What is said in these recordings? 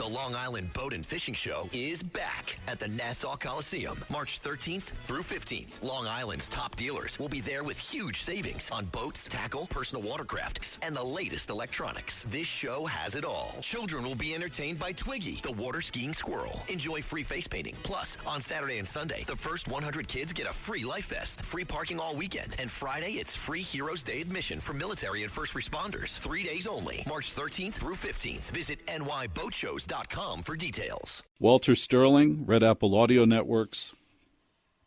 Long Island Boat and Fishing Show is back at the Nassau Coliseum, March 13th through 15th. Long Island's top dealers will be there with huge savings on boats, tackle, personal watercrafts, and the latest electronics. This show has it all. Children will be entertained by Twiggy, the water skiing squirrel. Enjoy free face painting. Plus, on Saturday and Sunday, the first 100 kids get a free life vest, free parking all weekend, and Friday, it's free Heroes Day admission for military and first responders. 3 days only, March 13th through 15th. Visit nyboatshows.com for details. Walter Sterling, Red Apple Audio Networks.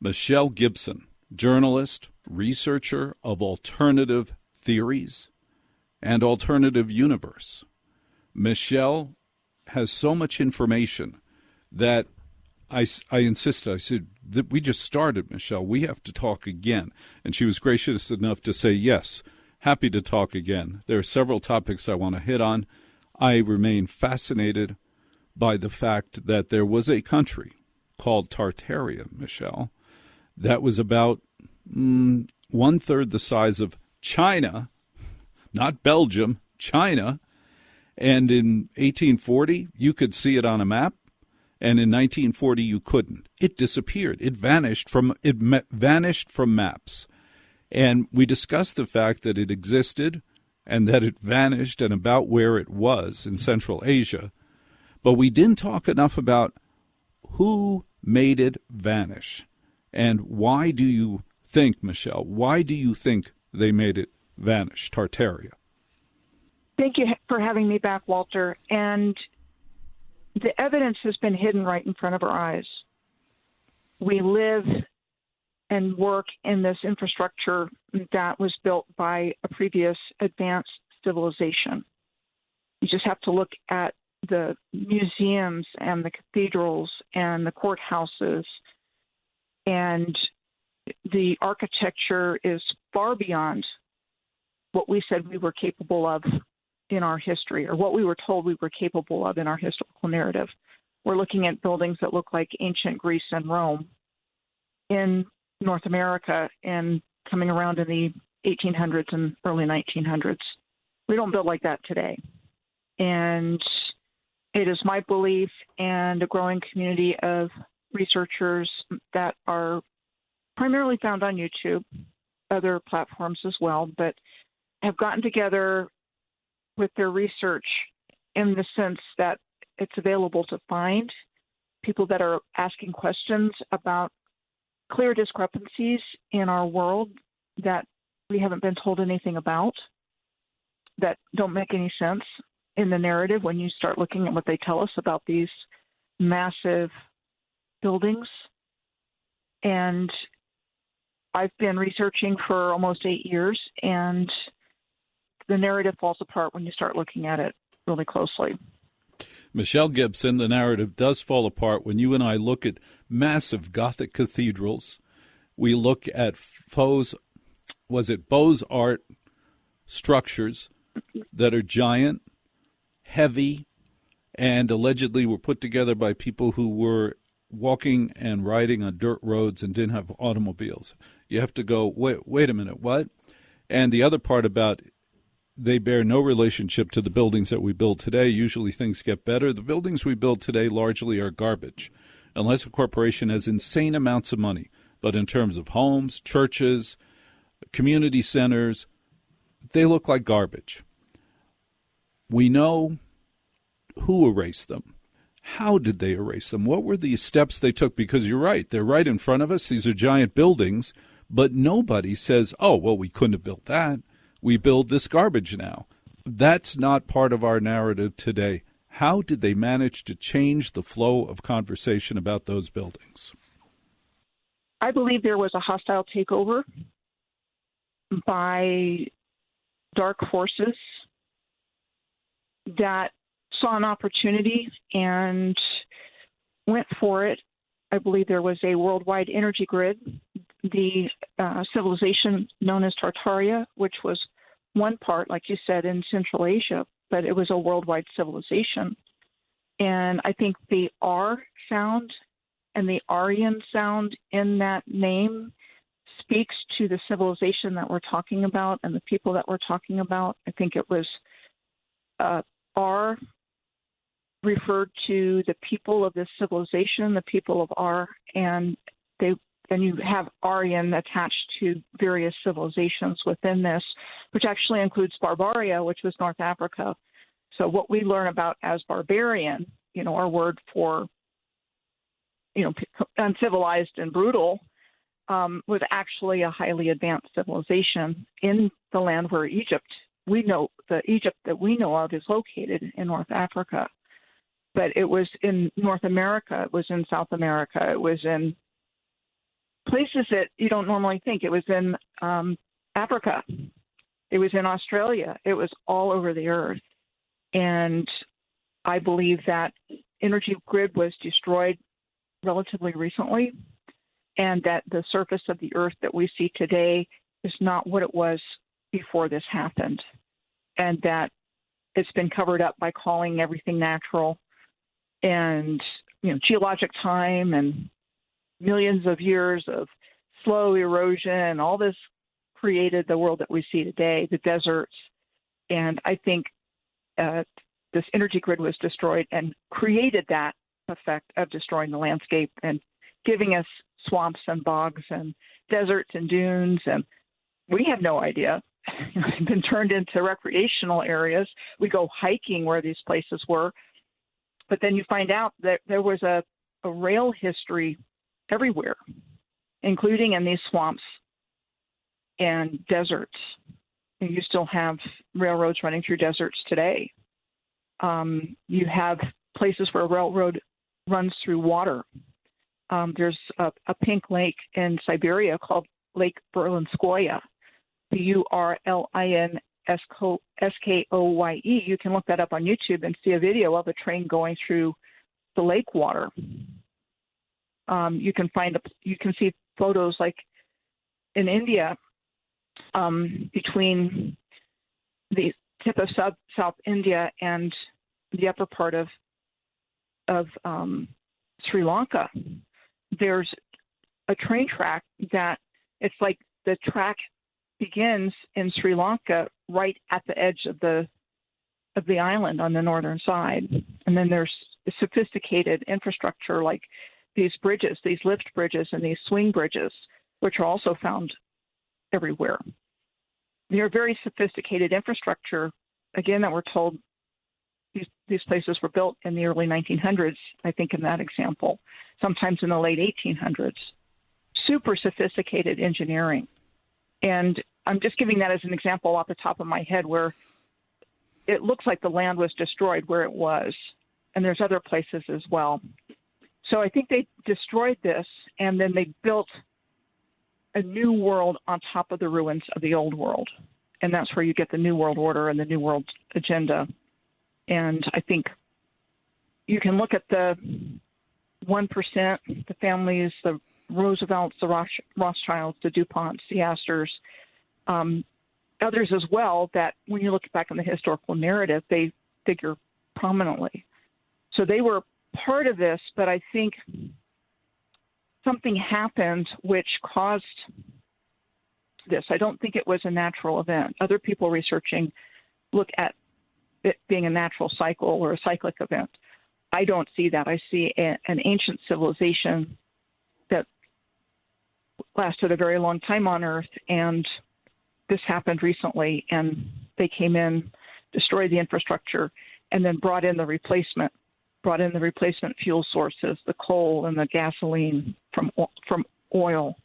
Michelle Gibson, journalist, researcher of alternative theories and alternative universe. Michelle has so much information that I insisted. I said, we just started, Michelle. We have to talk again. And she was gracious enough to say, yes, happy to talk again. There are several topics I want to hit on. I remain fascinated by the fact that there was a country called Tartaria, Michelle, that was about one-third the size of China, not Belgium, China. And in 1840, you could see it on a map. And in 1940, you couldn't. It disappeared. It vanished from maps. And we discussed the fact that it existed and that it vanished and about where it was in Central Asia. But we didn't talk enough about who made it vanish. And why do you think, Michelle, why do you think they made it vanish, Tartaria? Thank you for having me back, Walter. And the evidence has been hidden right in front of our eyes. We live and work in this infrastructure that was built by a previous advanced civilization. You just have to look at the museums and the cathedrals and the courthouses, and the architecture is far beyond what we said we were capable of in our history, or what we were told we were capable of in our historical narrative. We're looking at buildings that look like ancient Greece and Rome in North America and coming around in the 1800s and early 1900s. We don't build like that today. And it is my belief and a growing community of researchers that are primarily found on YouTube, other platforms as well, but have gotten together with their research in the sense that it's available to find people that are asking questions about clear discrepancies in our world that we haven't been told anything about, that don't make any sense in the narrative when you start looking at what they tell us about these massive buildings. And I've been researching for almost 8 years, and the narrative falls apart when you start looking at it really closely. Michelle Gibson, the narrative does fall apart when you and I look at massive Gothic cathedrals. We look at Beaux-Art structures that are giant, heavy, and allegedly were put together by people who were walking and riding on dirt roads and didn't have automobiles. You have to go, wait a minute, what? And the other part about they bear no relationship to the buildings that we build today. Usually things get better. The buildings we build today largely are garbage, unless a corporation has insane amounts of money. But in terms of homes, churches, community centers, they look like garbage. We know who erased them. How did they erase them? What were the steps they took? Because you're right, they're right in front of us. These are giant buildings, but nobody says, oh, well, we couldn't have built that. We build this garbage now. That's not part of our narrative today. How did they manage to change the flow of conversation about those buildings? I believe there was a hostile takeover by dark forces that saw an opportunity and went for it. I believe there was a worldwide energy grid, the civilization known as Tartaria, which was one part, like you said, in Central Asia, but it was a worldwide civilization. And I think the R sound and the Aryan sound in that name speaks to the civilization that we're talking about and the people that we're talking about. I think it was R referred to the people of this civilization, the people of Ar, and then you have Aryan attached to various civilizations within this, which actually includes Barbaria, which was North Africa. So what we learn about as barbarian, our word for, uncivilized and brutal, was actually a highly advanced civilization in the land where the Egypt that we know of is located in North Africa. But it was in North America, it was in South America, it was in places that you don't normally think. It was in Africa, it was in Australia, it was all over the earth. And I believe that energy grid was destroyed relatively recently, and that the surface of the earth that we see today is not what it was before this happened, and that it's been covered up by calling everything natural and geologic time and millions of years of slow erosion. All this created the world that we see today, the deserts. And I think this energy grid was destroyed and created that effect of destroying the landscape and giving us swamps and bogs and deserts and dunes. And we have no idea. It's been turned into recreational areas. We go hiking where these places were. But then you find out that there was a rail history everywhere, including in these swamps and deserts. And you still have railroads running through deserts today. You have places where a railroad runs through water. There's a pink lake in Siberia called Lake Berlinskoye, Burlinskoye. You can look that up on YouTube and see a video of a train going through the lake water. You can see photos like in India, between the tip of South India and the upper part of Sri Lanka. There's a train track that it's like the track begins in Sri Lanka right at the edge of the island on the northern side. And then there's sophisticated infrastructure like these bridges, these lift bridges and these swing bridges, which are also found everywhere. They're very sophisticated infrastructure, again, that we're told these places were built in the early 1900s, I think in that example, sometimes in the late 1800s. Super sophisticated engineering. And I'm just giving that as an example off the top of my head where it looks like the land was destroyed where it was. And there's other places as well. So I think they destroyed this, and then they built a new world on top of the ruins of the old world. And that's where you get the New World Order and the New World Agenda. And I think you can look at the 1%, the families, the Roosevelts, the Rothschilds, the DuPonts, the Astors, others as well, that when you look back in the historical narrative, they figure prominently. So they were part of this, but I think something happened which caused this. I don't think it was a natural event. Other people researching look at it being a natural cycle or a cyclic event. I don't see that. I see an ancient civilization that lasted a very long time on Earth, and this happened recently, and they came in, destroyed the infrastructure, and then brought in the replacement fuel sources, the coal and the gasoline from oil.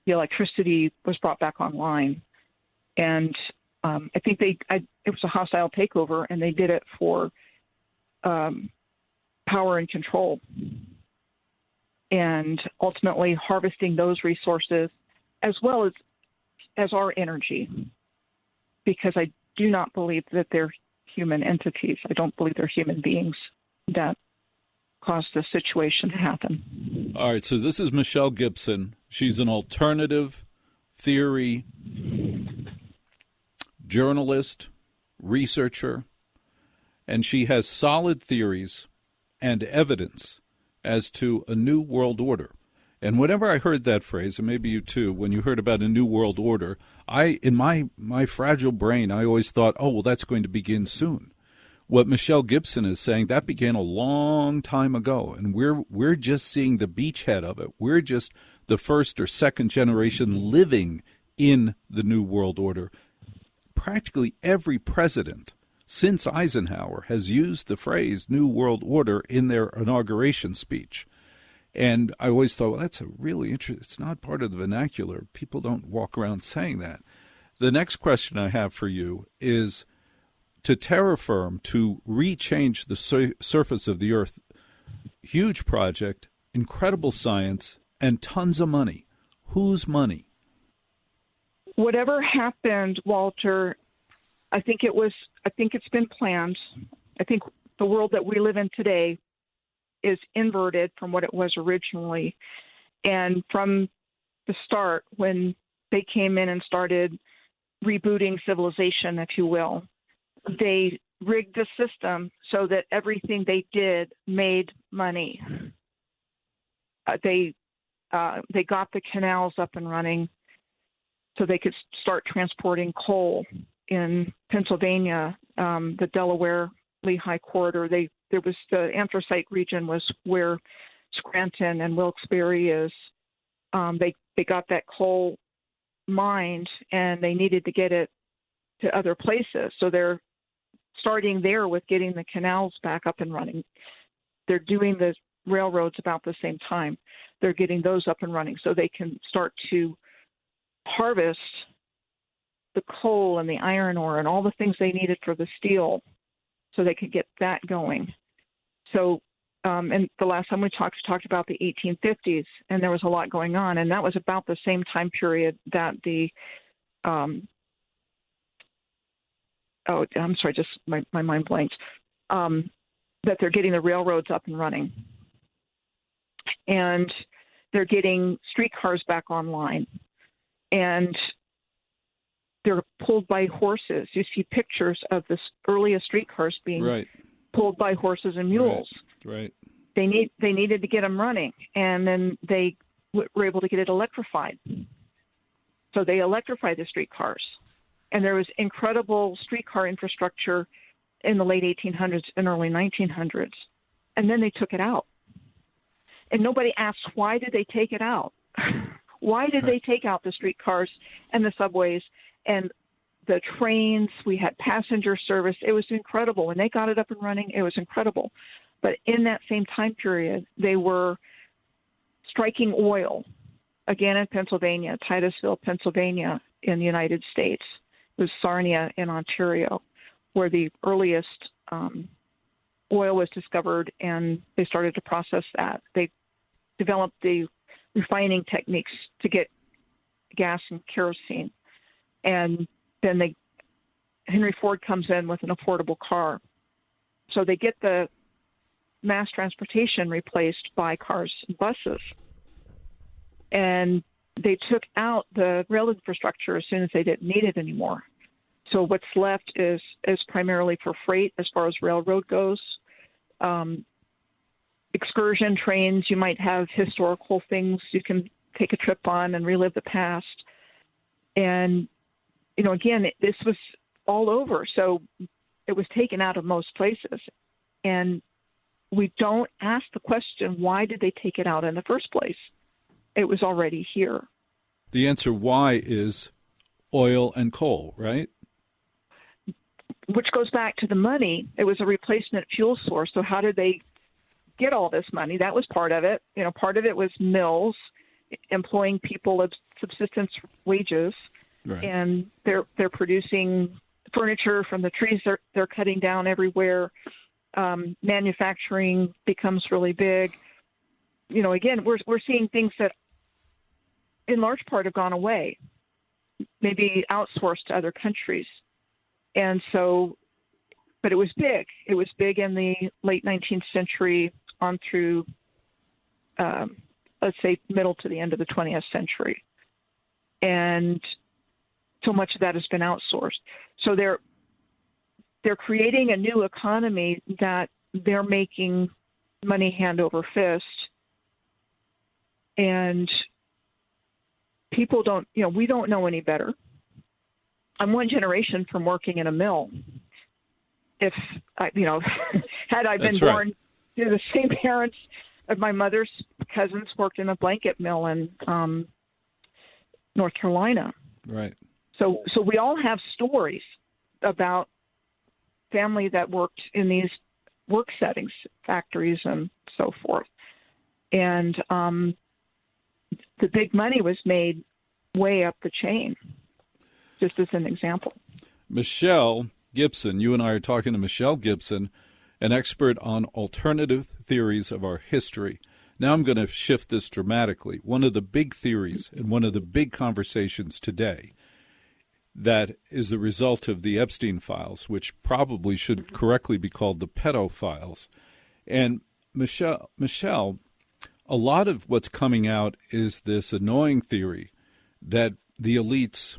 The electricity was brought back online. And I think it was a hostile takeover, and they did it for power and control. And ultimately harvesting those resources as well as our energy, because I do not believe that they're human entities. I don't believe they're human beings that caused this situation to happen. All right, so this is Michelle Gibson. She's an alternative theory journalist, researcher, and she has solid theories and evidence as to a new world order. And whenever I heard that phrase, and maybe you too, when you heard about a new world order, in my fragile brain, I always thought, oh, well, that's going to begin soon. what Michelle Gibson is saying, that began a long time ago, and we're just seeing the beachhead of it. We're just the first or second generation living in the New World Order. Practically every president since Eisenhower has used the phrase New World Order in their inauguration speech. And I always thought, well, that's a really interesting, it's not part of the vernacular. People don't walk around saying that. The next question I have for you is, to terraform, to rechange the surface of the earth, huge project, incredible science, and tons of money. Whose money? Whatever happened, Walter, I think it's been planned. I think the world that we live in today is inverted from what it was originally. And from the start, when they came in and started rebooting civilization, if you will, they rigged the system so that everything they did made money. They got the canals up and running so they could start transporting coal in Pennsylvania, the Delaware Lehigh corridor. There was the anthracite region was where Scranton and Wilkes-Barre is. They got that coal mined, and they needed to get it to other places. So they're starting there with getting the canals back up and running. They're doing the railroads about the same time. They're getting those up and running so they can start to harvest the coal and the iron ore and all the things they needed for the steel so they could get that going. So, and the last time we talked about the 1850s, and there was a lot going on, and that was about the same time period that the I'm sorry, just my mind blanked, that they're getting the railroads up and running. And they're getting streetcars back online. And they're pulled by horses. You see pictures of the earliest streetcars being pulled by horses and mules. Right. They needed to get them running, and then they were able to get it electrified. So they electrified the streetcars. And there was incredible streetcar infrastructure in the late 1800s and early 1900s. And then they took it out. And nobody asked, why did they take it out? Why did they take out the streetcars and the subways and the trains? We had passenger service. It was incredible. When they got it up and running, it was incredible. But in that same time period, they were striking oil, again in Pennsylvania, Titusville, Pennsylvania, in the United States. It was Sarnia in Ontario, where the earliest oil was discovered, and they started to process that. They developed the refining techniques to get gas and kerosene. And then Henry Ford comes in with an affordable car. So they get the mass transportation replaced by cars and buses. And they took out the rail infrastructure as soon as they didn't need it anymore. So what's left is primarily for freight as far as railroad goes. Excursion trains, you might have historical things you can take a trip on and relive the past. And, again, this was all over. So it was taken out of most places. And we don't ask the question, why did they take it out in the first place? It was already here. The answer why is oil and coal, right? Which goes back to the money. It was a replacement fuel source. So how did they get all this money? That was part of it. Part of it was mills employing people at subsistence wages, right. And they're producing furniture from the trees they're cutting down everywhere. Manufacturing becomes really big. Again, we're seeing things that in large part have gone away, maybe outsourced to other countries. And so, but it was big. It was big in the late 19th century on through, let's say, middle to the end of the 20th century. And so much of that has been outsourced. So they're creating a new economy that they're making money hand over fist. And people don't, we don't know any better. I'm one generation from working in a mill. if I, had I been That's right. born to the same parents of my mother's cousins worked in a blanket mill in North Carolina. Right. So we all have stories about family that worked in these work settings, factories and so forth. And the big money was made way up the chain, just as an example. Michelle Gibson, you and I are talking to Michelle Gibson, an expert on alternative theories of our history. Now I'm going to shift this dramatically. One of the big theories and one of the big conversations today that is the result of the Epstein files, which probably should correctly be called the pedophiles. And Michelle, a lot of what's coming out is this annoying theory that the elites,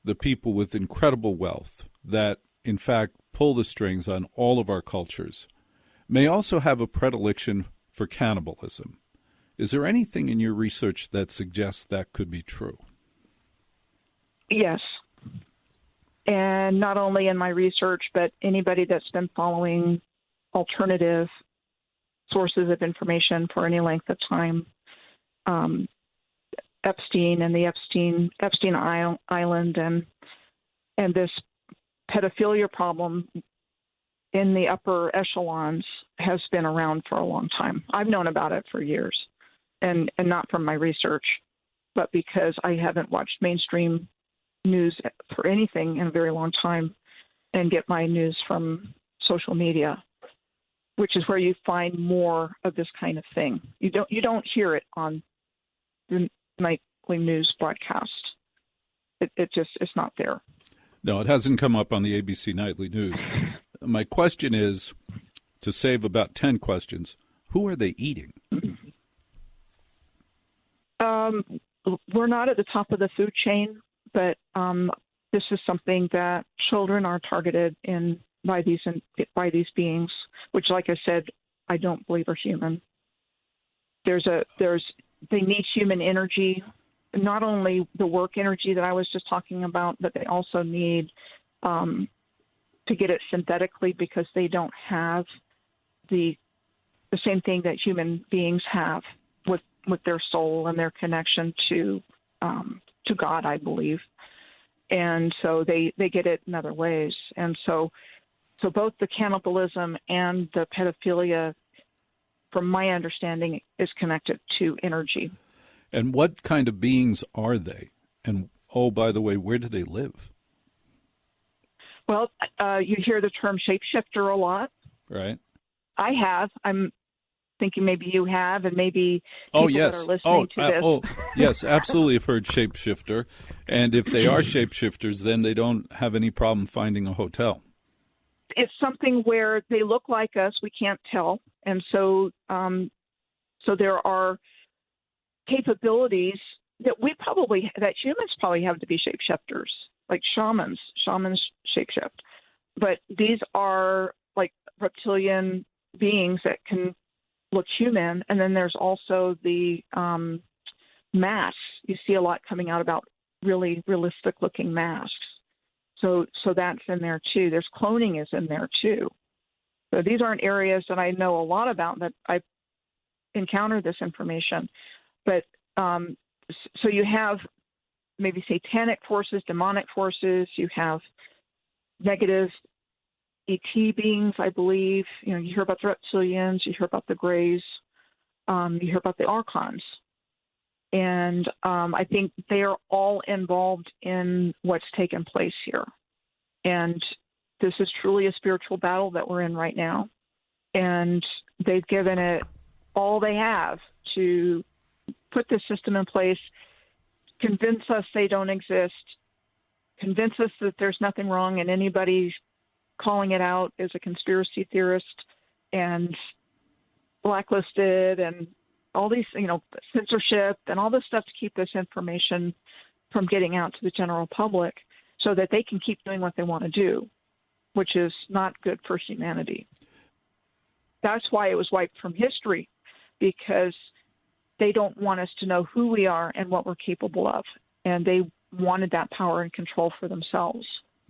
the people with incredible wealth, that in fact pull the strings on all of our cultures, may also have a predilection for cannibalism. Is there anything in your research that suggests that could be true? Yes. And not only in my research, but anybody that's been following alternative sources of information for any length of time. Epstein and the Epstein Island and this pedophilia problem in the upper echelons has been around for a long time. I've known about it for years, and not from my research, but because I haven't watched mainstream news for anything in a very long time and get my news from social media, which is where you find more of this kind of thing. You don't hear it on the nightly news broadcast. It's not there. No, it hasn't come up on the ABC Nightly News. My question is, to save about 10 questions, who are they eating? We're not at the top of the food chain, but this is something that children are targeted by these beings, which, like I said, I don't believe are human. They need human energy, not only the work energy that I was just talking about, but they also need to get it synthetically because they don't have the same thing that human beings have with their soul and their connection to God, I believe. And so they get it in other ways. And so both the cannibalism and the pedophilia, from my understanding, is connected to energy. And what kind of beings are they? And, oh, by the way, where do they live? Well, you hear the term shapeshifter a lot. Right. I have. I'm thinking maybe you have, and maybe people that are listening to this. Yes, absolutely have heard shapeshifter. And if they are shapeshifters, then they don't have any problem finding a hotel. It's something where they look like us. We can't tell. And so there are capabilities that humans probably have to be shapeshifters, like shamans shapeshift. But these are like reptilian beings that can look human. And then there's also the masks. You see a lot coming out about really realistic looking masks. So that's in there too. There's cloning is in there too. So these aren't areas that I know a lot about, that I've encountered this information. But so you have maybe satanic forces, demonic forces. You have negative ET beings, I believe. You hear about the reptilians, you hear about the Greys, you hear about the Archons. And I think they are all involved in what's taken place here. And this is truly a spiritual battle that we're in right now. And they've given it all they have to put this system in place, convince us they don't exist, convince us that there's nothing wrong, and anybody calling it out is a conspiracy theorist and blacklisted, and all these, censorship and all this stuff to keep this information from getting out to the general public so that they can keep doing what they want to do, which is not good for humanity. That's why it was wiped from history, because they don't want us to know who we are and what we're capable of. And they wanted that power and control for themselves.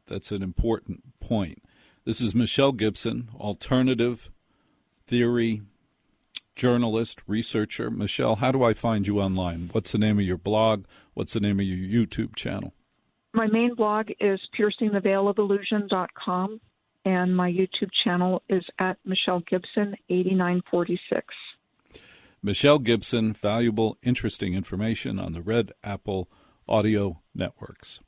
That's an important point. This is Michelle Gibson, alternative theory journalist, researcher. Michelle, how do I find you online? What's the name of your blog? What's the name of your YouTube channel? My main blog is piercingtheveilofillusion.com, and my YouTube channel is at Michelle Gibson 8946. Michelle Gibson, valuable, interesting information on the Red Apple Audio Networks.